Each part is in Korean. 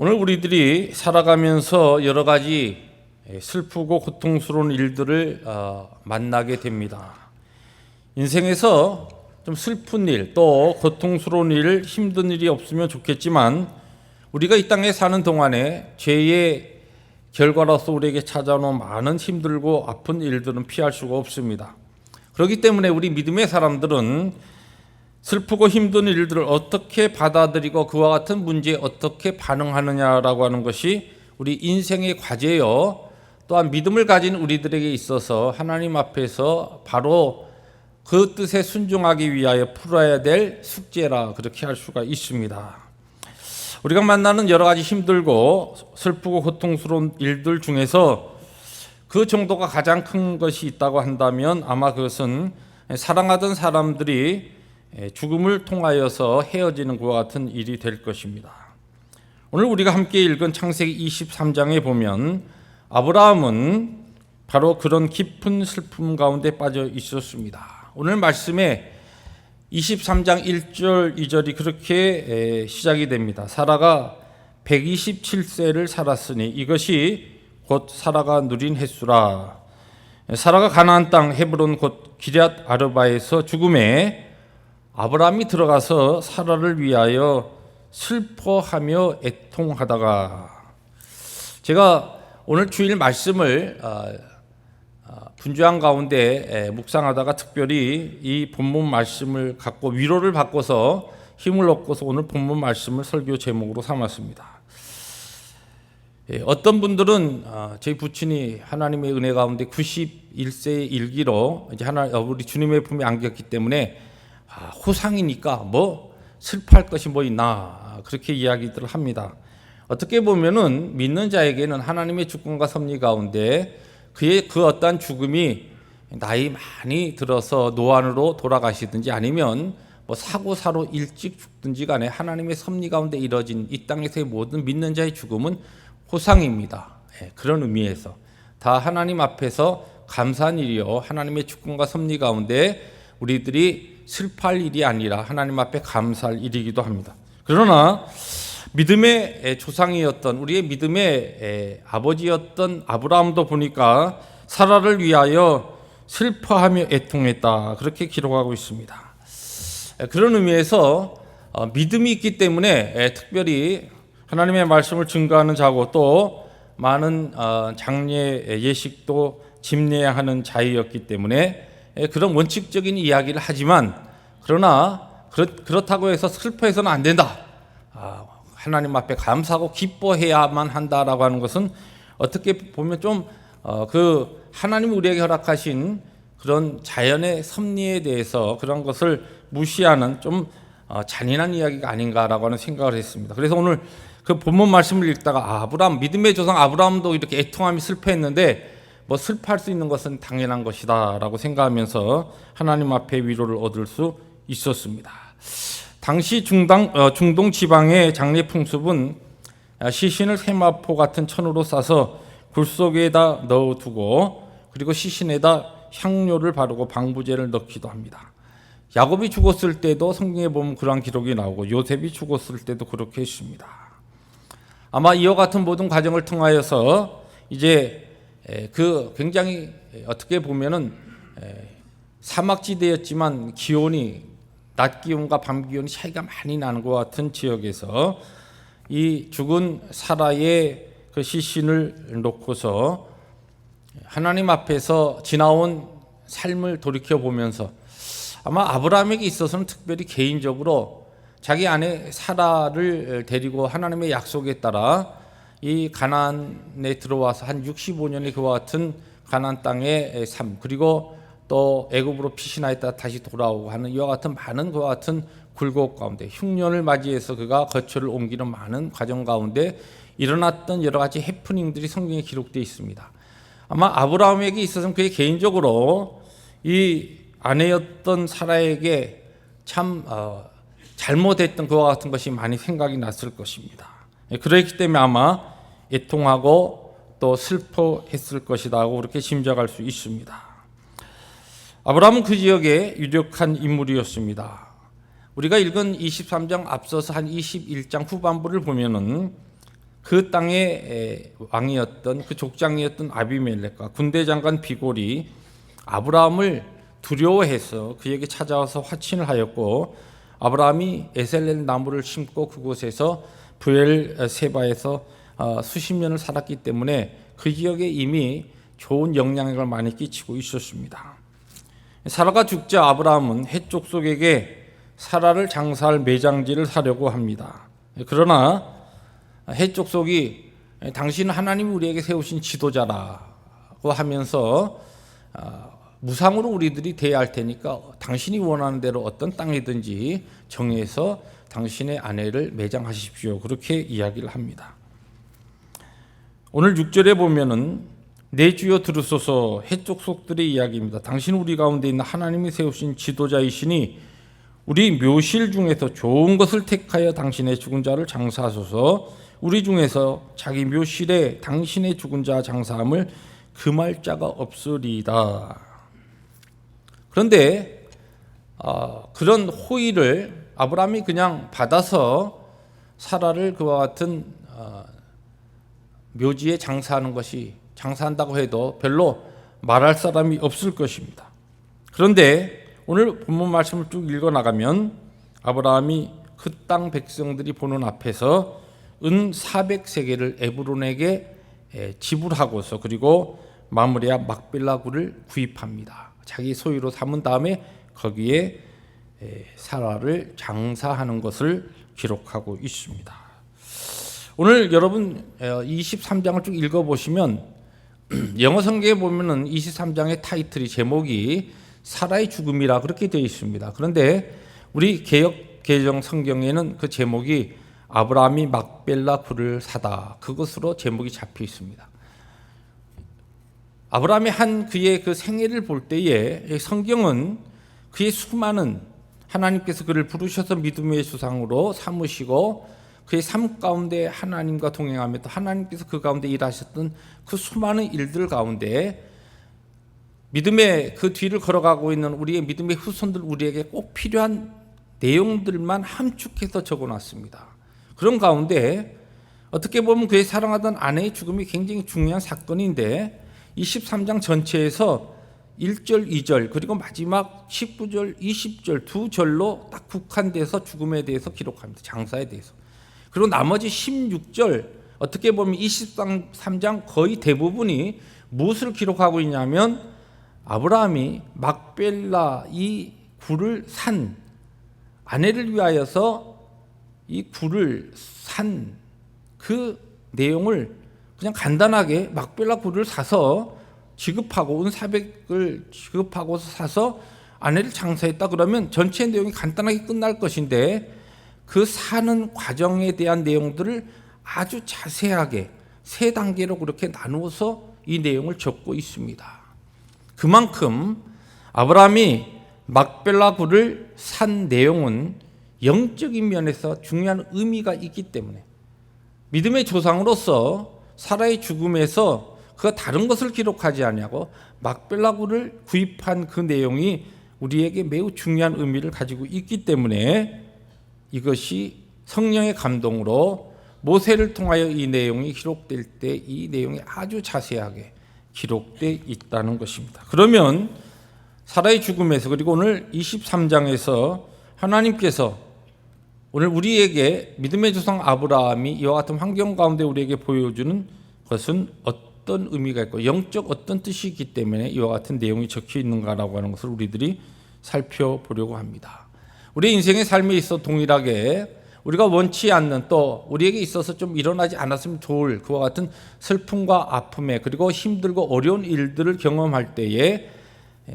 오늘 우리들이 살아가면서 여러 가지 슬프고 고통스러운 일들을 만나게 됩니다. 인생에서 좀 슬픈 일, 또 고통스러운 일, 힘든 일이 없으면 좋겠지만 우리가 이 땅에 사는 동안에 죄의 결과로서 우리에게 찾아오는 많은 힘들고 아픈 일들은 피할 수가 없습니다. 그렇기 때문에 우리 믿음의 사람들은 슬프고 힘든 일들을 어떻게 받아들이고 그와 같은 문제에 어떻게 반응하느냐라고 하는 것이 우리 인생의 과제요. 또한 믿음을 가진 우리들에게 있어서 하나님 앞에서 바로 그 뜻에 순종하기 위하여 풀어야 될 숙제라 그렇게 할 수가 있습니다. 우리가 만나는 여러 가지 힘들고 슬프고 고통스러운 일들 중에서 그 정도가 가장 큰 것이 있다고 한다면 아마 그것은 사랑하던 사람들이 죽음을 통하여서 헤어지는 것과 같은 일이 될 것입니다. 오늘 우리가 함께 읽은 창세기 23장에 보면 아브라함은 바로 그런 깊은 슬픔 가운데 빠져 있었습니다. 오늘 말씀에 23장 1절 2절이 그렇게 시작이 됩니다. 사라가 127세를 살았으니 이것이 곧 사라가 누린 횟수라. 사라가 가나안 땅 헤브론 곧 기럇 아르바에서 죽음에 아브라함이 들어가서 사라를 위하여 슬퍼하며 애통하다가, 제가 오늘 주일 말씀을 분주한 가운데 묵상하다가 특별히 이 본문 말씀을 갖고 위로를 받고서 힘을 얻고서 오늘 본문 말씀을 설교 제목으로 삼았습니다. 어떤 분들은 저희 부친이 하나님의 은혜 가운데 91세의 일기로 이제 우리 주님의 품에 안겼기 때문에 호상이니까 뭐 슬퍼할 것이 뭐 있나 그렇게 이야기들을 합니다. 어떻게 보면은 믿는 자에게는 하나님의 주권과 섭리 가운데 그의 그 어떠한 죽음이 나이 많이 들어서 노안으로 돌아가시든지 아니면 뭐 사고사로 일찍 죽든지 간에 하나님의 섭리 가운데 이뤄진 이 땅에서의 모든 믿는 자의 죽음은 호상입니다. 그런 의미에서 다 하나님 앞에서 감사한 일이요, 하나님의 주권과 섭리 가운데 우리들이 슬퍼할 일이 아니라 하나님 앞에 감사할 일이기도 합니다. 그러나 믿음의 조상이었던 우리의 믿음의 아버지였던 아브라함도 보니까 사라를 위하여 슬퍼하며 애통했다 그렇게 기록하고 있습니다. 그런 의미에서 믿음이 있기 때문에 특별히 하나님의 말씀을 증거하는 자고 또 많은 장례 예식도 집례해야 하는 자이었기 때문에 그런 원칙적인 이야기를 하지만 그러나 그렇다고 해서 슬퍼해서는 안 된다. 하나님 앞에 감사하고 기뻐해야만 한다라고 하는 것은 어떻게 보면 좀 그 하나님 우리에게 허락하신 그런 자연의 섭리에 대해서 그런 것을 무시하는 좀 잔인한 이야기가 아닌가라고 하는 생각을 했습니다. 그래서 오늘 그 본문 말씀을 읽다가 아브라함, 믿음의 조상 아브라함도 이렇게 애통하며 슬퍼했는데 뭐 슬퍼할 수 있는 것은 당연한 것이다라고 생각하면서 하나님 앞에 위로를 얻을 수 있었습니다. 당시 중동 지방의 장례 풍습은 시신을 세마포 같은 천으로 싸서 굴 속에다 넣어두고 그리고 시신에다 향료를 바르고 방부제를 넣기도 합니다. 야곱이 죽었을 때도 성경에 보면 그러한 기록이 나오고 요셉이 죽었을 때도 그렇게 했습니다. 아마 이와 같은 모든 과정을 통하여서 이제 그 굉장히 어떻게 보면은 사막지대였지만 기온이 낮 기온과 밤 기온이 차이가 많이 나는 것 같은 지역에서 이 죽은 사라의 그 시신을 놓고서 하나님 앞에서 지나온 삶을 돌이켜 보면서 아마 아브라함에게 있어서는 특별히 개인적으로 자기 아내 사라를 데리고 하나님의 약속에 따라 이 가나안에 들어와서 한 65년의 그와 같은 가나안 땅의 삶, 그리고 또 애굽으로 피신하였다 다시 돌아오고 하는 이와 같은 많은 그와 같은 굴곡 가운데 흉년을 맞이해서 그가 거처를 옮기는 많은 과정 가운데 일어났던 여러 가지 해프닝들이 성경에 기록되어 있습니다. 아마 아브라함에게 있어서는 그의 개인적으로 이 아내였던 사라에게 참 잘못했던 그와 같은 것이 많이 생각이 났을 것입니다. 그렇기 때문에 아마 애통하고 또 슬퍼했을 것이라고 그렇게 짐작할 수 있습니다. 아브라함은 그 지역의 유력한 인물이었습니다. 우리가 읽은 23장 앞서서 한 21장 후반부를 보면은 그 땅의 왕이었던 그 족장이었던 아비멜렉과 군대 장관 비골이 아브라함을 두려워해서 그에게 찾아와서 화친을 하였고, 아브라함이 에셀렐 나무를 심고 그곳에서 브엘세바에서 수십 년을 살았기 때문에 그 지역에 이미 좋은 영향력을 많이 끼치고 있었습니다. 사라가 죽자 아브라함은 헷족속에게 사라를 장사할 매장지를 사려고 합니다. 그러나 헷족속이 당신은 하나님이 우리에게 세우신 지도자라고 하면서 무상으로 우리들이 대할 테니까 당신이 원하는 대로 어떤 땅이든지 정해서 당신의 아내를 매장하십시오. 그렇게 이야기를 합니다. 오늘 6절에 보면은 내 주여 들으소서, 헷족속들의 이야기입니다. 당신은 우리 가운데 있는 하나님이 세우신 지도자이시니 우리 묘실 중에서 좋은 것을 택하여 당신의 죽은 자를 장사하소서. 우리 중에서 자기 묘실에 당신의 죽은 자 장사함을 금할 자가 없으리이다. 그런데 그런 호의를 아브라함이 그냥 받아서 사라를 그와 같은 묘지에 장사한다고 해도 별로 말할 사람이 없을 것입니다. 그런데 오늘 본문 말씀을 쭉 읽어 나가면 아브라함이 그 땅 백성들이 보는 앞에서 은 400세겔을 에브론에게 지불하고서 그리고 마므레와 막벨라 굴을 구입합니다. 자기 소유로 삼은 다음에 거기에 사라를 장사하는 것을 기록하고 있습니다. 오늘 여러분 23장을 쭉 읽어보시면 영어 성경에 보면은 23장의 타이틀이 제목이 사라의 죽음이라 그렇게 되어 있습니다. 그런데 우리 개역 개정 성경에는 그 제목이 아브라함이 막벨라 굴을 사다, 그것으로 제목이 잡혀 있습니다. 아브라함이 한 그의 그 생애를 볼 때에 성경은 그의 수많은 하나님께서 그를 부르셔서 믿음의 수상으로 삼으시고 그의 삶 가운데 하나님과 동행하며 또 하나님께서 그 가운데 일하셨던 그 수많은 일들 가운데 믿음의 그 뒤를 걸어가고 있는 우리의 믿음의 후손들, 우리에게 꼭 필요한 내용들만 함축해서 적어놨습니다. 그런 가운데 어떻게 보면 그의 사랑하던 아내의 죽음이 굉장히 중요한 사건인데 23장 전체에서 1절, 2절 그리고 마지막 19절, 20절 두 절로 딱 국한돼서 죽음에 대해서 기록합니다. 장사에 대해서. 그리고 나머지 16절 어떻게 보면 23장 거의 대부분이 무엇을 기록하고 있냐면 아브라함이 막벨라 이 굴을 산 아내를 위하여서 이 굴을 산 그 내용을 그냥 간단하게 막벨라 굴을 사서 지급하고 은 400을 지급하고서 사서 아내를 장사했다 그러면 전체 내용이 간단하게 끝날 것인데 그 사는 과정에 대한 내용들을 아주 자세하게 세 단계로 그렇게 나누어서 이 내용을 적고 있습니다. 그만큼 아브라함이 막벨라 굴을 산 내용은 영적인 면에서 중요한 의미가 있기 때문에 믿음의 조상으로서 사라의 죽음에서 그가 다른 것을 기록하지 아니하고 막벨라 굴을 구입한 그 내용이 우리에게 매우 중요한 의미를 가지고 있기 때문에 이것이 성령의 감동으로 모세를 통하여 이 내용이 기록될 때 이 내용이 아주 자세하게 기록되어 있다는 것입니다. 그러면 사라의 죽음에서 그리고 오늘 23장에서 하나님께서 오늘 우리에게 믿음의 조상 아브라함이 이와 같은 환경 가운데 우리에게 보여주는 것은 어떤 의미가 있고 영적 어떤 뜻이 있기 때문에 이와 같은 내용이 적혀 있는가라고 하는 것을 우리들이 살펴보려고 합니다. 우리 인생의 삶에 있어 동일하게 우리가 원치 않는 또 우리에게 있어서 좀 일어나지 않았으면 좋을 그와 같은 슬픔과 아픔에 그리고 힘들고 어려운 일들을 경험할 때에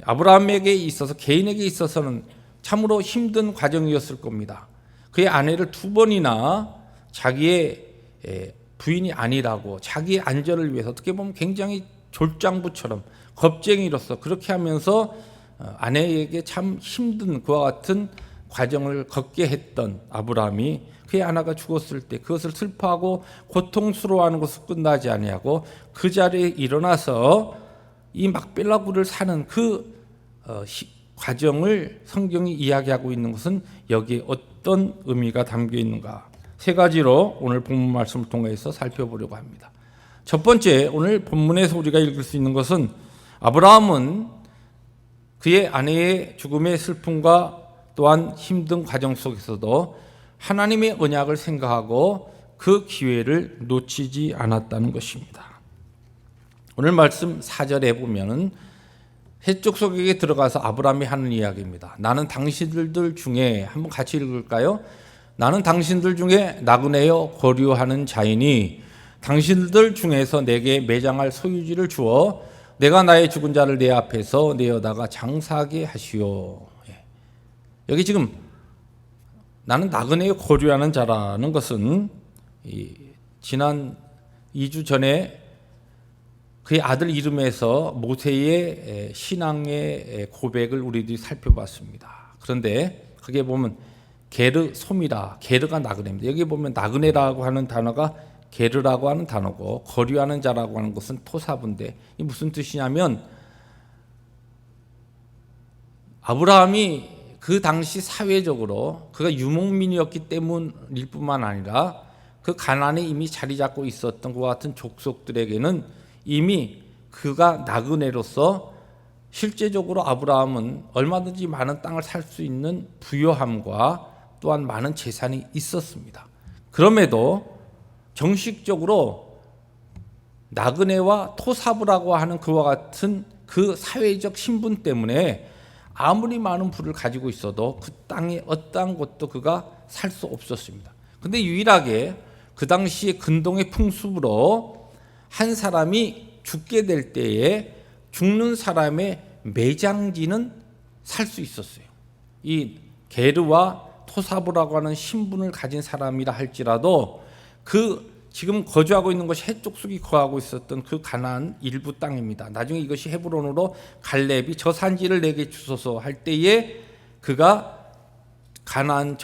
아브라함에게 있어서 개인에게 있어서는 참으로 힘든 과정이었을 겁니다. 그의 아내를 2번이나 자기의 부인이 아니라고 자기의 안전을 위해서 어떻게 보면 굉장히 졸장부처럼 겁쟁이로서 그렇게 하면서 아내에게 참 힘든 그와 같은 과정을 걷게 했던 아브라함이 그의 아내가 죽었을 때 그것을 슬퍼하고 고통스러워하는 것을 끝나지 아니하고 그 자리에 일어나서 이 막벨라 굴을 사는 그 과정을 성경이 이야기하고 있는 것은 여기에 어떤 의미가 담겨 있는가 세 가지로 오늘 본문 말씀을 통해서 살펴보려고 합니다. 첫 번째, 오늘 본문에서 우리가 읽을 수 있는 것은 아브라함은 그의 아내의 죽음의 슬픔과 또한 힘든 과정 속에서도 하나님의 언약을 생각하고 그 기회를 놓치지 않았다는 것입니다. 오늘 말씀 4절에 보면은 해쪽 속에게 들어가서 아브라함이 하는 이야기입니다. 나는 당신들 중에, 한번 같이 읽을까요? 나는 당신들 중에 나그네여 거류하는 자이니 당신들 중에서 내게 매장할 소유지를 주어 내가 나의 죽은 자를 내 앞에서 내어다가 장사하게 하시오. 여기 지금 나는 나그네여 거류하는 자라는 것은 지난 2주 전에 그의 아들 이름에서 모세의 신앙의 고백을 우리들이 살펴봤습니다. 그런데 거기에 보면 게르솜이라, 게르가 나그네입니다. 여기 보면 나그네라고 하는 단어가 게르라고 하는 단어고 거류하는 자라고 하는 것은 토사부인데 이 무슨 뜻이냐면 아브라함이 그 당시 사회적으로 그가 유목민이었기 때문일 뿐만 아니라 그 가나안에 이미 자리 잡고 있었던 그와 같은 족속들에게는 이미 그가 나그네로서 실제적으로 아브라함은 얼마든지 많은 땅을 살 수 있는 부요함과 또한 많은 재산이 있었습니다. 그럼에도 정식적으로 나그네와 토사부라고 하는 그와 같은 그 사회적 신분 때문에 아무리 많은 부를 가지고 있어도 그 땅에 어떠한 곳도 그가 살 수 없었습니다. 그런데 유일하게 그 당시의 근동의 풍습으로 한 사람이 죽게 될 때에 죽는 사람의 매장지는 살 수 있었어요. 이 게르와 토사부라고 하는 신분을 가진 사람이라 할지라도 그 지금 거주하고 있는 것이 해쪽 속이 거하고 있었던 그 가나안 일부 땅입니다. 나중에 이것이 헤브론으로 갈렙이 저 산지를 내게 주소서 할 때에 그가 가나안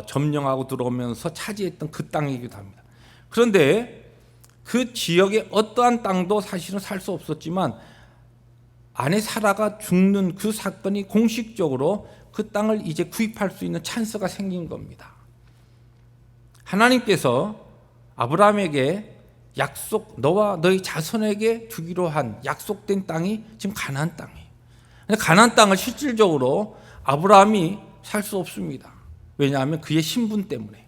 점령하고 들어오면서 차지했던 그 땅이기도 합니다. 그런데 그 지역의 어떠한 땅도 사실은 살 수 없었지만 아내 사라가 죽는 그 사건이 공식적으로 그 땅을 이제 구입할 수 있는 찬스가 생긴 겁니다. 하나님께서 아브라함에게 너와 너희 자손에게 주기로 한 약속된 땅이 지금 가나안 땅이에요. 가나안 땅을 실질적으로 아브라함이 살 수 없습니다. 왜냐하면 그의 신분 때문에.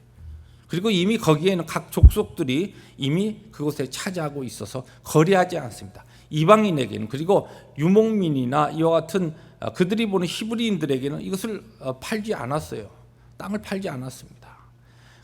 그리고 이미 거기에는 각 족속들이 이미 그곳에 차지하고 있어서 거래하지 않습니다. 이방인에게는, 그리고 유목민이나 이와 같은 그들이 보는 히브리인들에게는 이것을 팔지 않았어요. 땅을 팔지 않았습니다.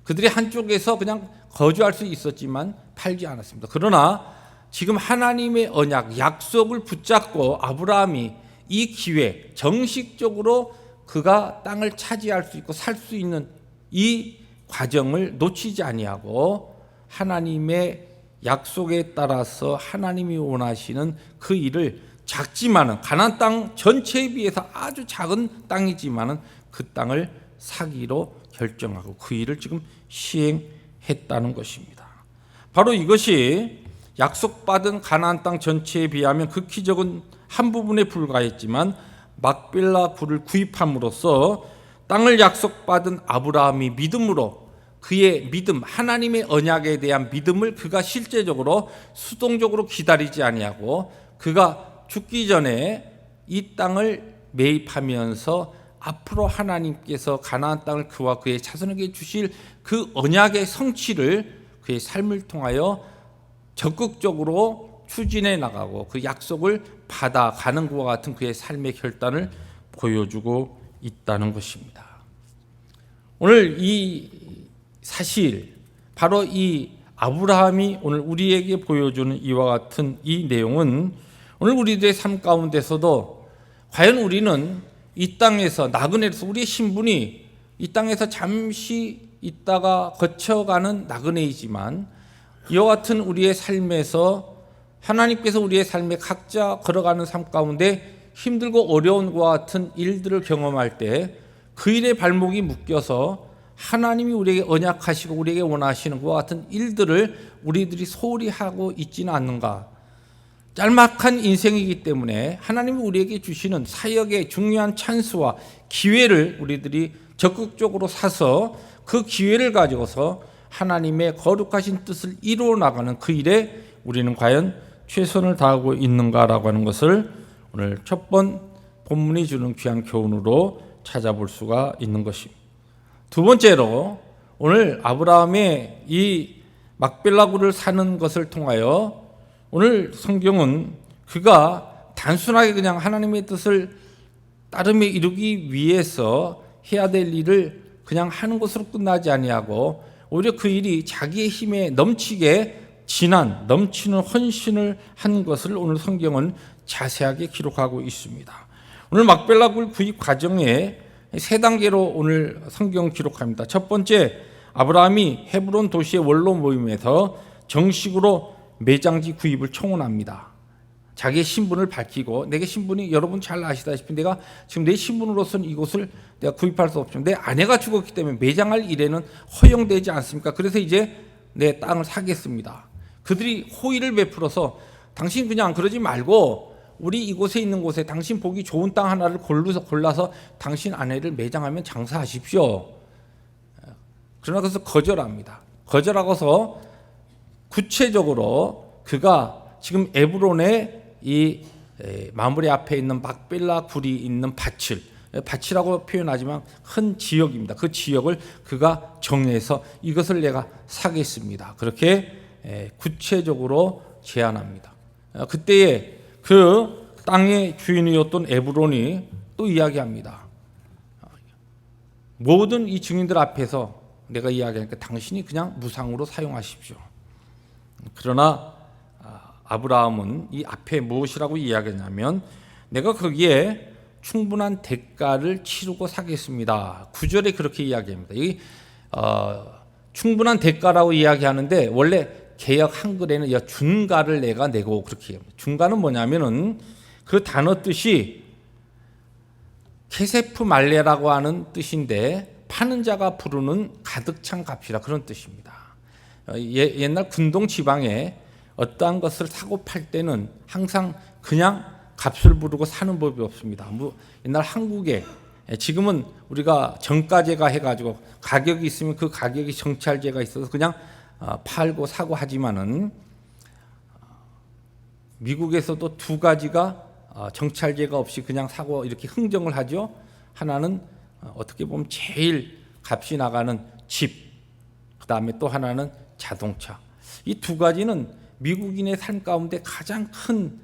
그들이 한쪽에서 그냥 거주할 수 있었지만 팔지 않았습니다. 그러나 지금 하나님의 언약, 약속을 붙잡고 아브라함이 이 기회, 정식적으로 그가 땅을 차지할 수 있고 살 수 있는 이 과정을 놓치지 아니하고 하나님의 약속에 따라서 하나님이 원하시는 그 일을 작지만은 가나안 땅 전체에 비해서 아주 작은 땅이지만은 그 땅을 사기로 결정하고 그 일을 지금 시행했다는 것입니다. 바로 이것이 약속받은 가나안 땅 전체에 비하면 극히 적은 한 부분에 불과했지만 막벨라 굴을 구입함으로써 땅을 약속받은 아브라함이 믿음으로 그의 믿음, 하나님의 언약에 대한 믿음을 그가 실제적으로 수동적으로 기다리지 아니하고 그가 죽기 전에 이 땅을 매입하면서 앞으로 하나님께서 가나안 땅을 그와 그의 자손에게 주실 그 언약의 성취를 그의 삶을 통하여 적극적으로 추진해 나가고 그 약속을 받아가는 것과 같은 그의 삶의 결단을 보여주고 있다는 것입니다. 오늘 이 사실, 바로 이 아브라함이 오늘 우리에게 보여주는 이와 같은 이 내용은 오늘 우리들의 삶 가운데서도 과연 우리는 이 땅에서 나그네로서 우리의 신분이 이 땅에서 잠시 있다가 거쳐가는 나그네이지만 이와 같은 우리의 삶에서 하나님께서 우리의 삶에 각자 걸어가는 삶 가운데 힘들고 어려운 것과 같은 일들을 경험할 때 그 일에 발목이 묶여서 하나님이 우리에게 언약하시고 우리에게 원하시는 것과 같은 일들을 우리들이 소홀히 하고 있지는 않는가. 짤막한 인생이기 때문에 하나님이 우리에게 주시는 사역의 중요한 찬스와 기회를 우리들이 적극적으로 사서 그 기회를 가지고서 하나님의 거룩하신 뜻을 이루어 나가는 그 일에 우리는 과연 최선을 다하고 있는가라고 하는 것을 오늘 첫 번 본문이 주는 귀한 교훈으로 찾아볼 수가 있는 것입니다. 두 번째로 오늘 아브라함의 이 막벨라굴을 사는 것을 통하여 오늘 성경은 그가 단순하게 그냥 하나님의 뜻을 따름에 이루기 위해서 해야 될 일을 그냥 하는 것으로 끝나지 아니하고 오히려 그 일이 자기의 힘에 넘치게 넘치는 헌신을 한 것을 오늘 성경은 자세하게 기록하고 있습니다. 오늘 막벨라굴 구입 과정에 세 단계로 오늘 성경 기록합니다. 첫 번째, 아브라함이 헤브론 도시의 원로 모임에서 정식으로 매장지 구입을 청원합니다. 자기의 신분을 밝히고, 내게 신분이 여러분 잘 아시다시피 내가 지금 내 신분으로서는 이곳을 내가 구입할 수 없지만 내 아내가 죽었기 때문에 매장할 일에는 허용되지 않습니까? 그래서 이제 내 땅을 사겠습니다. 그들이 호의를 베풀어서 당신 그냥 그러지 말고 우리 이곳에 있는 곳에 당신 보기 좋은 땅 하나를 골라서 당신 아내를 매장하면 장사하십시오. 그러나 그래서 거절합니다. 거절하고서 구체적으로 그가 지금 에브론의 이 마무리 앞에 있는 막벨라 굴이 있는 밭이라고 표현하지만 큰 지역입니다. 그 지역을 그가 정해서 이것을 내가 사겠습니다. 그렇게 구체적으로 제안합니다. 그때에 그 땅의 주인이었던 에브론이 또 이야기합니다. 모든 이 증인들 앞에서 내가 이야기하니까 당신이 그냥 무상으로 사용하십시오. 그러나 아브라함은 이 앞에 무엇이라고 이야기했냐면 내가 거기에 충분한 대가를 치르고 사겠습니다. 9절에 그렇게 이야기합니다. 이 충분한 대가라고 이야기하는데 원래 개역 한글에는 준가를 내가 내고 그렇게 합니다. 준가는 뭐냐면은 그 단어 뜻이 케세프 말레라고 하는 뜻인데 파는 자가 부르는 가득 찬 값이라 그런 뜻입니다. 옛날 군동 지방에 어떠한 것을 사고 팔 때는 항상 그냥 값을 부르고 사는 법이 없습니다. 옛날 한국에 지금은 우리가 정가제가 해가지고 가격이 있으면 그 가격이 정찰제가 있어서 그냥 팔고 사고 하지만은 미국에서도 두 가지가 정찰제가 없이 그냥 사고 이렇게 흥정을 하죠. 하나는 어떻게 보면 제일 값이 나가는 집, 그 다음에 또 하나는 자동차. 이 두 가지는 미국인의 삶 가운데 가장 큰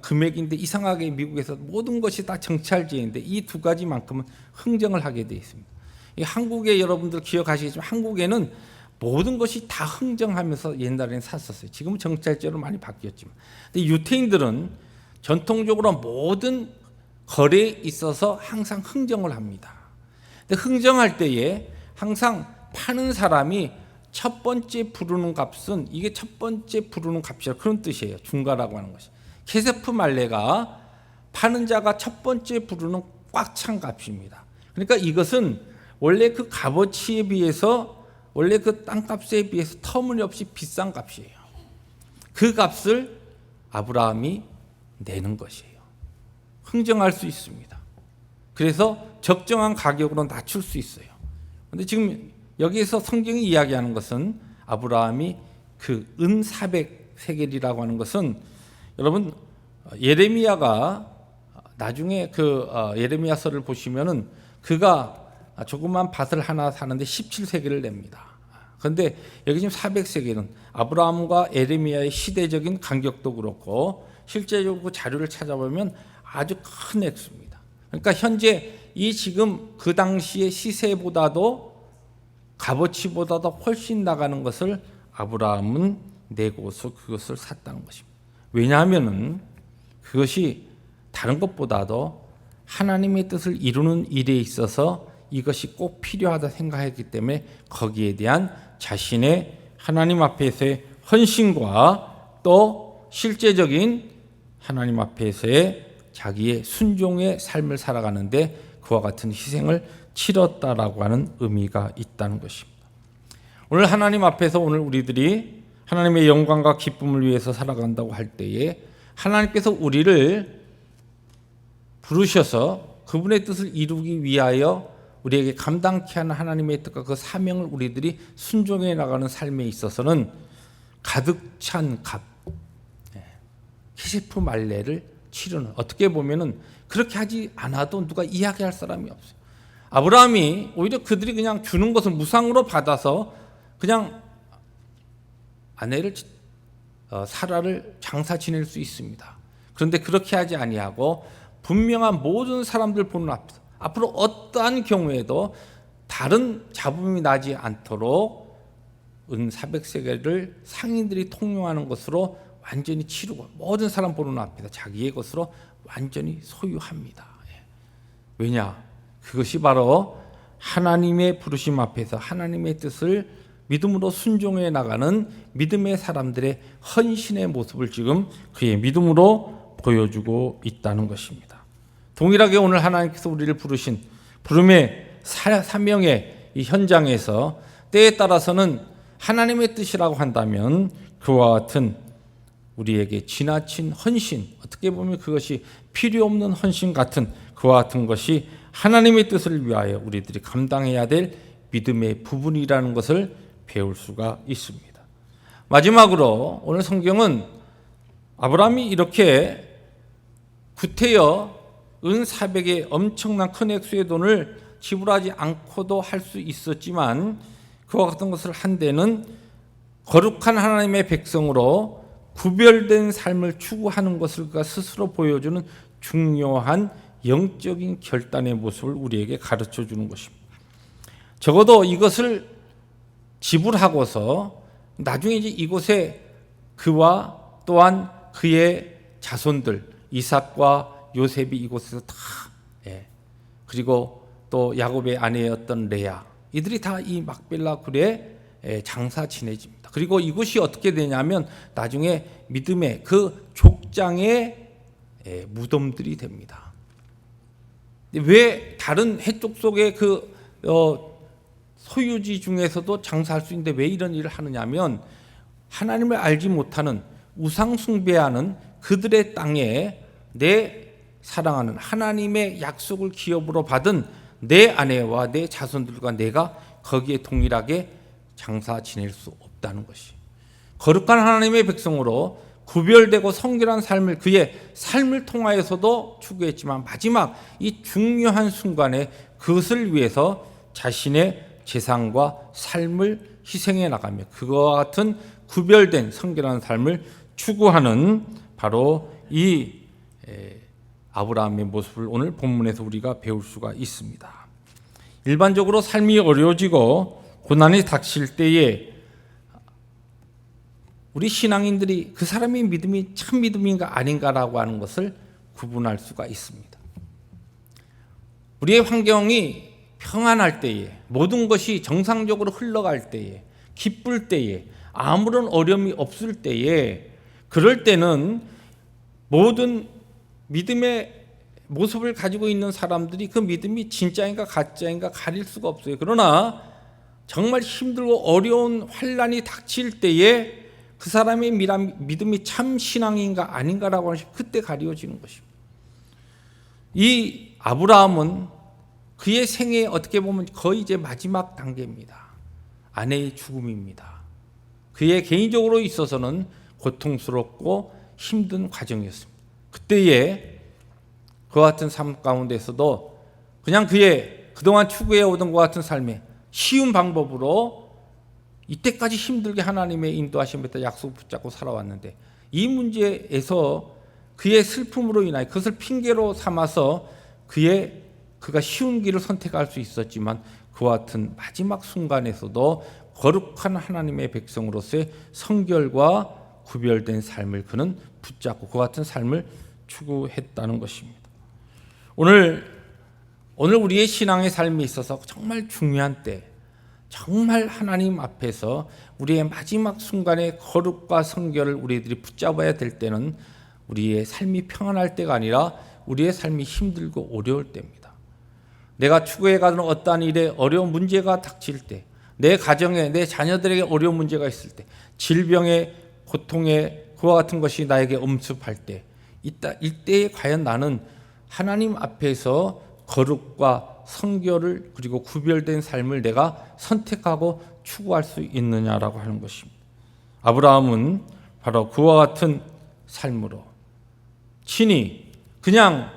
금액인데 이상하게 미국에서 모든 것이 다 정찰제인데 이 두 가지만큼은 흥정을 하게 되어 있습니다. 이 한국에 여러분들 기억하시겠지만 한국에는 모든 것이 다 흥정하면서 옛날에는 샀었어요. 지금은 정찰제로 많이 바뀌었지만. 근데 유태인들은 전통적으로 모든 거래에 있어서 항상 흥정을 합니다. 근데 흥정할 때에 항상 파는 사람이 첫 번째 부르는 값은 이게 첫 번째 부르는 값이라 그런 뜻이에요. 중가라고 하는 것이. 케세프 말레가 파는 자가 첫 번째 부르는 꽉 찬 값입니다. 그러니까 이것은 원래 그 값어치에 비해서 원래 그 땅값에 비해서 터무니없이 비싼 값이에요. 그 값을 아브라함이 내는 것이에요. 흥정할 수 있습니다. 그래서 적정한 가격으로 낮출 수 있어요. 그런데 지금 여기에서 성경이 이야기하는 것은 아브라함이 그 은 400세겔이라고 하는 것은 여러분 예레미야가 나중에 그 예레미야서를 보시면은 그가 조그만 밭을 하나 사는데 17세겔을 냅니다. 그런데 여기 지금 400세겔은 아브라함과 예레미야의 시대적인 간격도 그렇고 실제적으로 자료를 찾아보면 아주 큰 액수입니다. 그러니까 현재 이 지금 그 당시의 시세보다도 값어치보다도 훨씬 나가는 것을 아브라함은 내고서 그것을 샀다는 것입니다. 왜냐하면은 그것이 다른 것보다도 하나님의 뜻을 이루는 일에 있어서 이것이 꼭 필요하다 생각했기 때문에 거기에 대한 자신의 하나님 앞에서의 헌신과 또 실제적인 하나님 앞에서의 자기의 순종의 삶을 살아가는데 그와 같은 희생을 치렀다라고 하는 의미가 있다는 것입니다. 오늘 하나님 앞에서 오늘 우리들이 하나님의 영광과 기쁨을 위해서 살아간다고 할 때에 하나님께서 우리를 부르셔서 그분의 뜻을 이루기 위하여 우리에게 감당케 하는 하나님의 뜻과 그 사명을 우리들이 순종해 나가는 삶에 있어서는 가득 찬 값, 키세프 말레를 치르는, 어떻게 보면은 그렇게 하지 않아도 누가 이야기할 사람이 없어요. 아브라함이 오히려 그들이 그냥 주는 것을 무상으로 받아서 그냥 아내를 사라를 장사 지낼 수 있습니다. 그런데 그렇게 하지 아니하고 분명한 모든 사람들 보는 앞에서 앞으로 어떠한 경우에도 다른 잡음이 나지 않도록 은 400세겔을 상인들이 통용하는 것으로 완전히 치르고 모든 사람 보는 앞에서 자기의 것으로 완전히 소유합니다. 왜냐? 그것이 바로 하나님의 부르심 앞에서 하나님의 뜻을 믿음으로 순종해 나가는 믿음의 사람들의 헌신의 모습을 지금 그의 믿음으로 보여주고 있다는 것입니다. 동일하게 오늘 하나님께서 우리를 부르신 부름의 사명의 이 현장에서 때에 따라서는 하나님의 뜻이라고 한다면 그와 같은 우리에게 지나친 헌신, 어떻게 보면 그것이 필요 없는 헌신 같은 그와 같은 것이 하나님의 뜻을 위하여 우리들이 감당해야 될 믿음의 부분이라는 것을 배울 수가 있습니다. 마지막으로 오늘 성경은 아브라함이 이렇게 구태여 은 400의 엄청난 큰 액수의 돈을 지불하지 않고도 할 수 있었지만 그와 같은 것을 한 데는 거룩한 하나님의 백성으로 구별된 삶을 추구하는 것을 그가 스스로 보여주는 중요한 영적인 결단의 모습을 우리에게 가르쳐 주는 것입니다. 적어도 이것을 지불하고서 나중에 이제 이곳에 그와 또한 그의 자손들 이삭과 요셉이 이곳에서 다 그리고 또 야곱의 아내였던 레아 이들이 다 이 막벨라 굴에 장사 지내집니다. 그리고 이곳이 어떻게 되냐면 나중에 믿음의 그 족장의 무덤들이 됩니다. 왜 다른 해쪽 속의 그 소유지 중에서도 장사할 수 있는데 왜 이런 일을 하느냐면 하나님을 알지 못하는 우상 숭배하는 그들의 땅에 내 사랑하는 하나님의 약속을 기업으로 받은 내 아내와 내 자손들과 내가 거기에 동일하게 장사 지낼 수 없다는 것이 거룩한 하나님의 백성으로 구별되고 성결한 삶을 그의 삶을 통하여서도 추구했지만 마지막 이 중요한 순간에 그것을 위해서 자신의 재산과 삶을 희생해 나가며 그와 같은 구별된 성결한 삶을 추구하는 바로 이 아브라함의 모습을 오늘 본문에서 우리가 배울 수가 있습니다. 일반적으로 삶이 어려워지고 고난이 닥칠 때에 우리 신앙인들이 그 사람의 믿음이 참 믿음인가 아닌가라고 하는 것을 구분할 수가 있습니다. 우리의 환경이 평안할 때에 모든 것이 정상적으로 흘러갈 때에 기쁠 때에 아무런 어려움이 없을 때에 그럴 때는 모든 믿음의 모습을 가지고 있는 사람들이 그 믿음이 진짜인가 가짜인가 가릴 수가 없어요. 그러나 정말 힘들고 어려운 환난이 닥칠 때에 그 사람의 믿음이 참 신앙인가 아닌가라고 하는 것이 그때 가려지는 것입니다. 이 아브라함은 그의 생애 어떻게 보면 거의 이제 마지막 단계입니다. 아내의 죽음입니다. 그의 개인적으로 있어서는 고통스럽고 힘든 과정이었습니다. 그때에 그와 같은 삶 가운데서도 그냥 그의 그동안 추구해 오던 것 같은 삶에 쉬운 방법으로 이때까지 힘들게 하나님의 인도하심에 따라 약속 붙잡고 살아왔는데 이 문제에서 그의 슬픔으로 인하여 그것을 핑계로 삼아서 그가 쉬운 길을 선택할 수 있었지만 그와 같은 마지막 순간에서도 거룩한 하나님의 백성으로서의 성결과 구별된 삶을 그는 붙잡고 그와 같은 삶을 추구했다는 것입니다. 오늘 우리의 신앙의 삶에 있어서 정말 중요한 때 정말 하나님 앞에서 우리의 마지막 순간의 거룩과 성결을 우리들이 붙잡아야 될 때는 우리의 삶이 평안할 때가 아니라 우리의 삶이 힘들고 어려울 때입니다. 내가 추구해가는 어떠한 일에 어려운 문제가 닥칠 때, 내 가정에 내 자녀들에게 어려운 문제가 있을 때, 질병의 고통의 그와 같은 것이 나에게 엄습할 때, 이때에 과연 나는 하나님 앞에서 거룩과 성결을 그리고 구별된 삶을 내가 선택하고 추구할 수 있느냐라고 하는 것입니다. 아브라함은 바로 그와 같은 삶으로 친히 그냥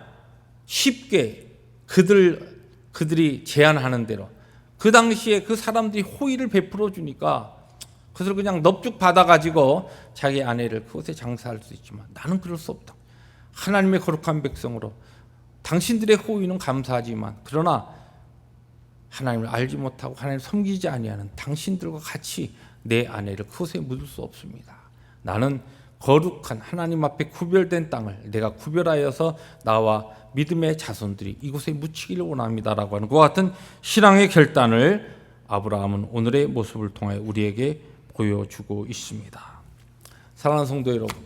쉽게 그들이 제안하는 대로 그 당시에 그 사람들이 호의를 베풀어 주니까 그것을 그냥 넙죽 받아가지고 자기 아내를 그곳에 장사할 수 있지만 나는 그럴 수 없다. 하나님의 거룩한 백성으로 당신들의 호의는 감사하지만 그러나 하나님을 알지 못하고 하나님을 섬기지 아니하는 당신들과 같이 내 아내를 그곳에 묻을 수 없습니다. 나는 거룩한 하나님 앞에 구별된 땅을 내가 구별하여서 나와 믿음의 자손들이 이곳에 묻히기를 원합니다라고 하는 그와 같은 신앙의 결단을 아브라함은 오늘의 모습을 통해 우리에게 보여주고 있습니다. 사랑하는 성도 여러분,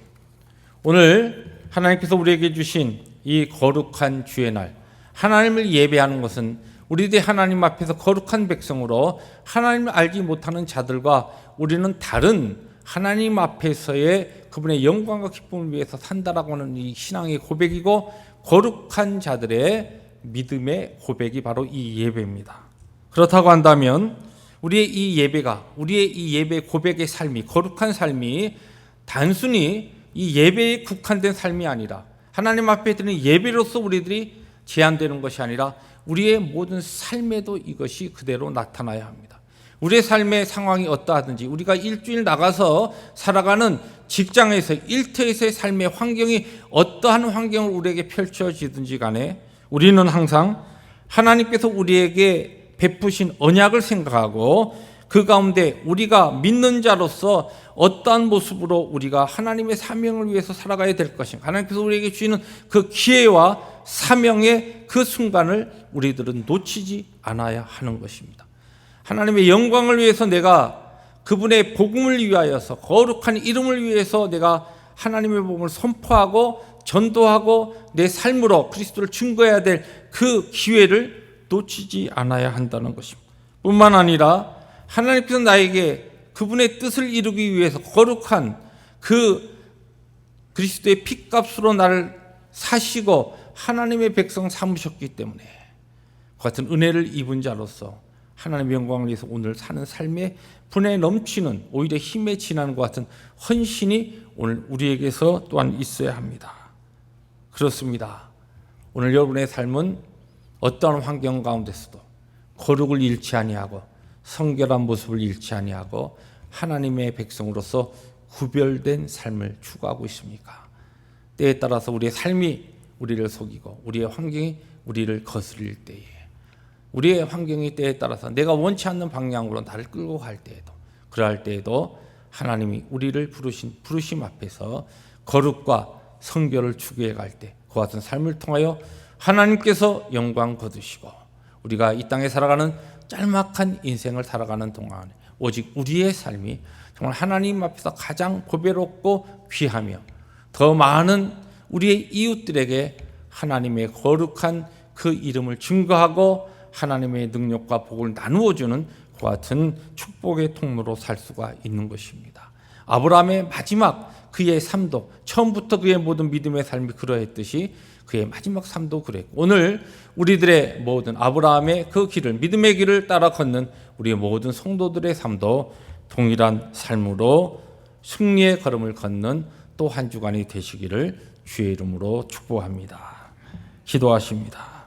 오늘 하나님께서 우리에게 주신 이 거룩한 주의 날, 하나님을 예배하는 것은 우리들이 하나님 앞에서 거룩한 백성으로 하나님을 알지 못하는 자들과 우리는 다른 하나님 앞에서의 그분의 영광과 기쁨을 위해서 산다라고 하는 이 신앙의 고백이고 거룩한 자들의 믿음의 고백이 바로 이 예배입니다. 그렇다고 한다면 우리의 이 예배 고백의 삶이 거룩한 삶이 단순히 이 예배에 국한된 삶이 아니라 하나님 앞에 드리는 예배로서 우리들이 제한되는 것이 아니라 우리의 모든 삶에도 이것이 그대로 나타나야 합니다. 우리의 삶의 상황이 어떠하든지 우리가 일주일 나가서 살아가는 직장에서 일터에서의 삶의 환경이 어떠한 환경을 우리에게 펼쳐지든지 간에 우리는 항상 하나님께서 우리에게 베푸신 언약을 생각하고 그 가운데 우리가 믿는 자로서 어떠한 모습으로 우리가 하나님의 사명을 위해서 살아가야 될 것인가, 하나님께서 우리에게 주시는 그 기회와 사명의 그 순간을 우리들은 놓치지 않아야 하는 것입니다. 하나님의 영광을 위해서 내가 그분의 복음을 위하여서 거룩한 이름을 위해서 내가 하나님의 복음을 선포하고 전도하고 내 삶으로 그리스도를 증거해야 될 그 기회를 놓치지 않아야 한다는 것입니다. 뿐만 아니라 하나님께서 나에게 그분의 뜻을 이루기 위해서 거룩한 그 그리스도의 피값으로 나를 사시고 하나님의 백성 삼으셨기 때문에 그 같은 은혜를 입은 자로서 하나님의 영광을 위해서 오늘 사는 삶에 분에 넘치는 오히려 힘에 지나는 것 같은 헌신이 오늘 우리에게서 또한 있어야 합니다. 그렇습니다. 오늘 여러분의 삶은 어떠한 환경 가운데서도 거룩을 잃지 아니하고 성결한 모습을 잃지 아니하고 하나님의 백성으로서 구별된 삶을 추구하고 있습니까? 때에 따라서 우리의 삶이 우리를 속이고 우리의 환경이 우리를 거스릴 때에 우리의 환경이 때에 따라서 내가 원치 않는 방향으로 나를 끌고 갈 때에도 그러할 때에도 하나님이 우리를 부르신 부르심 앞에서 거룩과 성결을 추구해 갈 때 그 같은 삶을 통하여 하나님께서 영광 거두시고 우리가 이 땅에 살아가는 짤막한 인생을 살아가는 동안에 오직 우리의 삶이 정말 하나님 앞에서 가장 보배롭고 귀하며 더 많은 우리의 이웃들에게 하나님의 거룩한 그 이름을 증거하고 하나님의 능력과 복을 나누어주는 그 같은 축복의 통로로 살 수가 있는 것입니다. 아브라함의 마지막 그의 삶도 처음부터 그의 모든 믿음의 삶이 그러했듯이 그의 마지막 삶도 그랬고 오늘 우리들의 모든 아브라함의 그 길을 믿음의 길을 따라 걷는 우리의 모든 성도들의 삶도 동일한 삶으로 승리의 걸음을 걷는 또 한 주간이 되시기를 주의 이름으로 축복합니다. 기도하십니다.